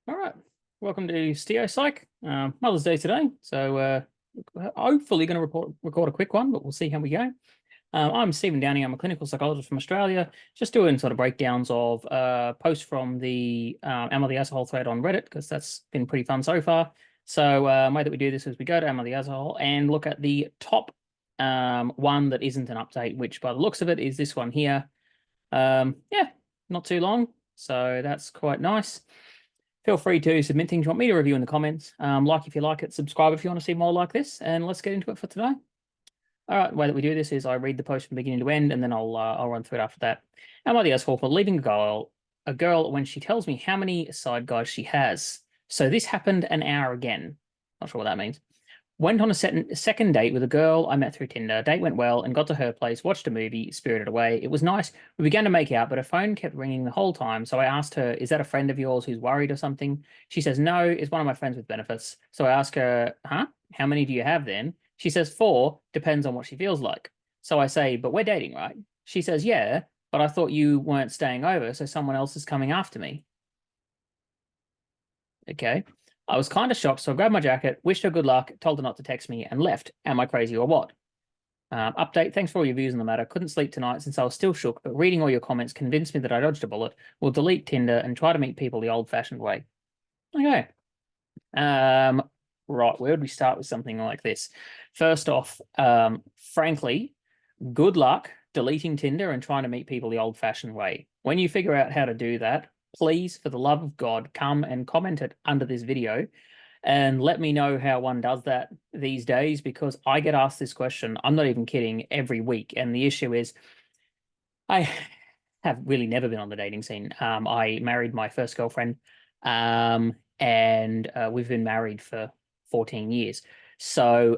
All right. Welcome to Steo Psych. Mother's Day today. So hopefully going to record a quick one, but we'll see how we go. I'm Stephen Downing. I'm a clinical psychologist from Australia, just doing sort of breakdowns of posts from the Am I the Asshole thread on Reddit, because that's been pretty fun so far. So way that we do this is we go to Am I the Asshole and look at the top one that isn't an update, which by the looks of it is this one here. Yeah, not too long. So that's quite nice. Feel free to submit things you want me to review in the comments. Like if you like it, subscribe if you want to see more like this, and let's get into it for today. All right, the way that we do this is I read the post from beginning to end, and then I'll run through it after that. Am I the asshole for leaving a girl when she tells me how many side guys she has? So this happened an hour again. Not sure what that means. Went on a second date with a girl I met through Tinder. Date went well and got to her place, watched a movie, Spirited Away. It was nice. We began to make out, but her phone kept ringing the whole time. So I asked her, is that a friend of yours who's worried or something? She says, no, it's one of my friends with benefits. So I ask her, huh? How many do you have then? She says, four, depends on what she feels like. So I say, but we're dating, right? She says, yeah, but I thought you weren't staying over, so someone else is coming after me. Okay. I was kind of shocked, so I grabbed my jacket, wished her good luck, told her not to text me, and left. Am I crazy or what? Update, thanks for all your views on the matter. Couldn't sleep tonight since I was still shook, but reading all your comments convinced me that I dodged a bullet. Will delete Tinder and try to meet people the old-fashioned way. Okay. Right, where would we start with something like this? First off, frankly, good luck deleting Tinder and trying to meet people the old-fashioned way. When you figure out how to do that, please, for the love of God, come and comment it under this video and let me know how one does that these days, because I get asked this question, I'm not even kidding, every week. And the issue is I have really never been on the dating scene. I married my first girlfriend, and we've been married for 14 years. So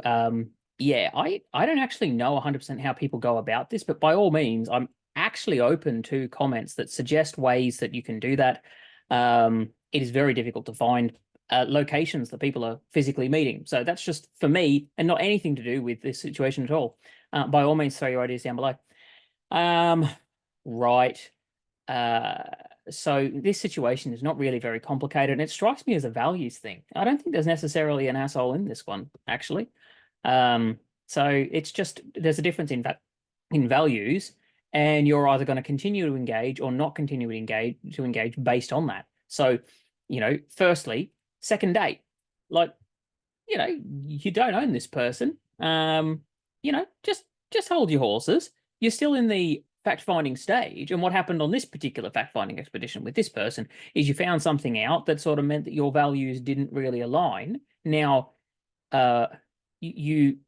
yeah, I don't actually know 100% how people go about this, but by all means, I'm actually open to comments that suggest ways that you can do that. It is very difficult to find locations that people are physically meeting. So that's just for me and not anything to do with this situation at all. By all means, throw your ideas down below. Right. So this situation is not really very complicated, and it strikes me as a values thing. I don't think there's necessarily an asshole in this one, actually. So it's just there's a difference in values, and you're either going to continue to engage or not continue to engage based on that. So, firstly, second date, like, you don't own this person. Just hold your horses. You're still in the fact-finding stage, and what happened on this particular fact-finding expedition with this person is you found something out that sort of meant that your values didn't really align. Now, you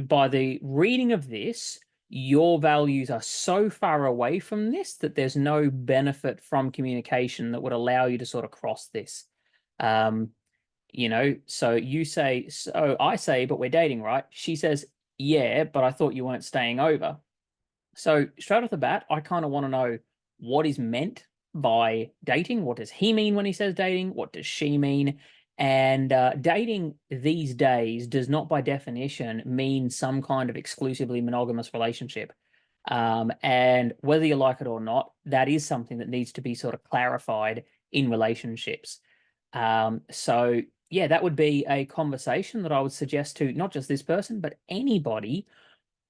by the reading of this, your values are so far away from this that there's no benefit from communication that would allow you to sort of cross this. So you say, so I say, but we're dating, right? She says, yeah, but I thought you weren't staying over. So straight off the bat, I kind of want to know what is meant by dating. What does he mean when he says dating? What does she mean? And dating these days does not, by definition, mean some kind of exclusively monogamous relationship. And whether you like it or not, that is something that needs to be sort of clarified in relationships. So yeah, that would be a conversation that I would suggest to not just this person, but anybody.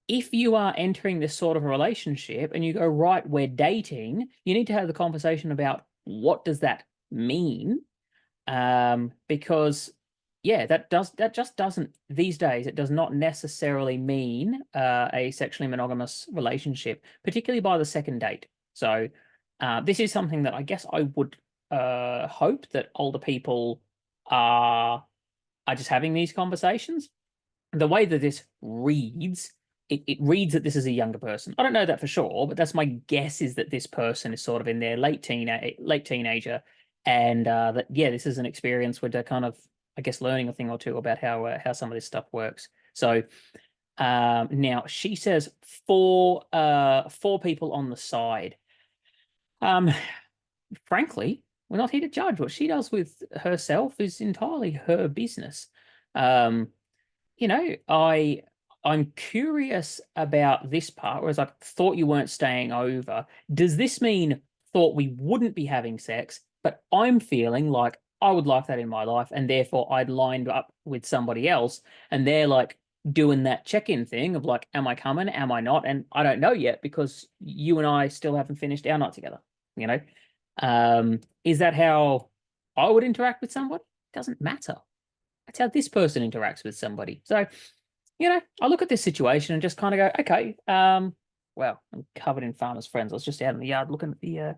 If you are entering this sort of a relationship and you go, right, we're dating, you need to have the conversation about what does that mean? Because yeah, that just doesn't, these days, it does not necessarily mean a sexually monogamous relationship, particularly by the second date. So this is something that I guess I would hope that older people are just having these conversations. The way that this reads, it reads that this is a younger person. I don't know that for sure, but that's my guess, is that this person is sort of in their late teenager, and that yeah, this is an experience where they're kind of, I guess, learning a thing or two about how some of this stuff works. So now she says four people on the side. Frankly, we're not here to judge. What she does with herself is entirely her business. I'm curious about this part, whereas I thought you weren't staying over. Does this mean thought we wouldn't be having sex, but I'm feeling like I would like that in my life, and therefore I'd lined up with somebody else, and they're like doing that check-in thing of like, am I coming? Am I not? And I don't know yet because you and I still haven't finished our night together. You know, is that how I would interact with somebody? Doesn't matter. That's how this person interacts with somebody. So, I look at this situation and just kind of go, okay, well, I'm covered in farmers' friends. I was just out in the yard looking at the,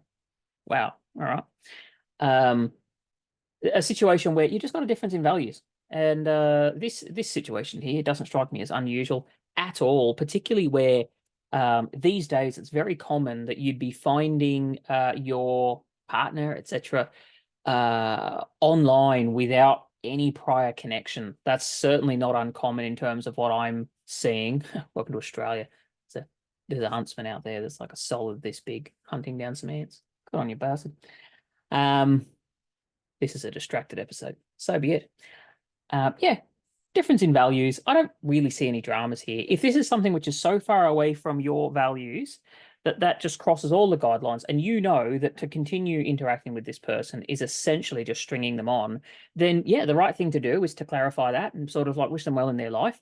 wow, all right. A situation where you just got a difference in values. And this situation here doesn't strike me as unusual at all, particularly where these days it's very common that you'd be finding your partner, etc., online without any prior connection. That's certainly not uncommon in terms of what I'm seeing. Welcome to Australia. There's a huntsman out there that's like a solid this big hunting down some ants. Good on you, bastard. This is a distracted episode. So be it. Yeah, difference in values. I don't really see any dramas here. If this is something which is so far away from your values that just crosses all the guidelines, and you know that to continue interacting with this person is essentially just stringing them on, then yeah, the right thing to do is to clarify that and sort of like wish them well in their life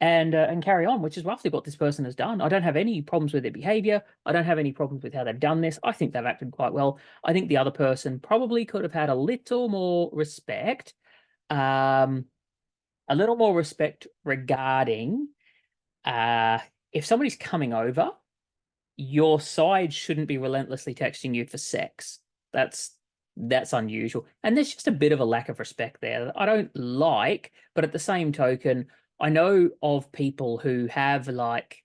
and carry on, which is roughly what this person has done. I don't have any problems with their behavior. I don't have any problems with how they've done this. I think they've acted quite well. I think the other person probably could have had a little more respect, regarding if somebody's coming over, your side shouldn't be relentlessly texting you for sex. That's unusual. And there's just a bit of a lack of respect there that I don't like, but at the same token, I know of people who have like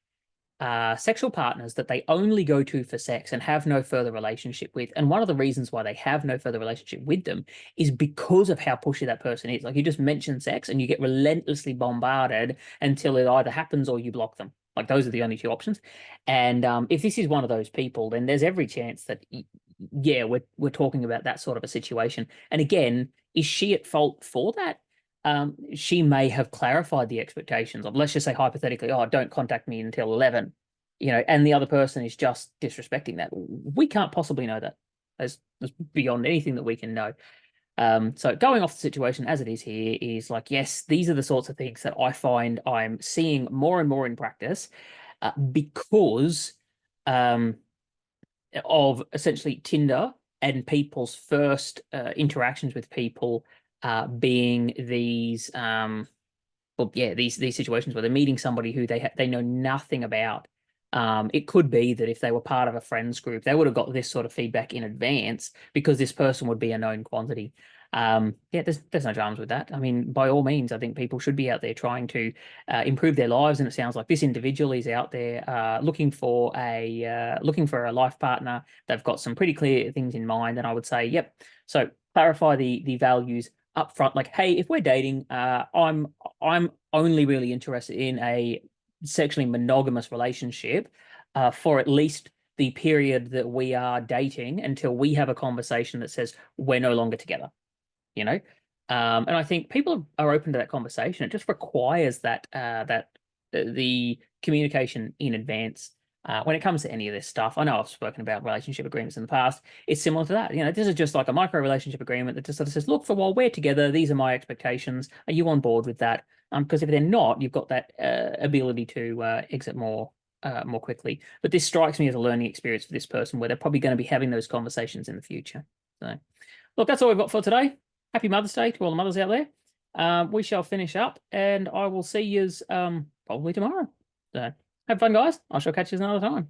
sexual partners that they only go to for sex and have no further relationship with. And one of the reasons why they have no further relationship with them is because of how pushy that person is. Like, you just mention sex and you get relentlessly bombarded until it either happens or you block them. Like, those are the only two options. And if this is one of those people, then there's every chance that, yeah, we're talking about that sort of a situation. And again, is she at fault for that? She may have clarified the expectations of, let's just say hypothetically, oh, don't contact me until 11, and the other person is just disrespecting that. We can't possibly know that. That's beyond anything that we can know. So going off the situation as it is here is like, yes, these are the sorts of things that I find I'm seeing more and more in practice because of essentially Tinder and people's first interactions with people being these these situations where they're meeting somebody who they know nothing about. It could be that if they were part of a friends group, they would have got this sort of feedback in advance because this person would be a known quantity. Yeah, there's no dramas with that. I mean, by all means, I think people should be out there trying to improve their lives, and it sounds like this individual is out there looking for a life partner. They've got some pretty clear things in mind, and I would say, yep. So clarify the values up front. Like, hey, if we're dating, I'm only really interested in a sexually monogamous relationship for at least the period that we are dating until we have a conversation that says we're no longer together. And I think people are open to that conversation. It just requires that the communication in advance. When it comes to any of this stuff, I know I've spoken about relationship agreements in the past. It's similar to that. This is just like a micro relationship agreement that just sort of says, look, for while we're together, these are my expectations. Are you on board with that? Because if they're not, you've got that ability to exit more quickly. But this strikes me as a learning experience for this person where they're probably going to be having those conversations in the future. So, look, that's all we've got for today. Happy Mother's Day to all the mothers out there. We shall finish up, and I will see you probably tomorrow. So, have fun, guys. I shall catch you another time.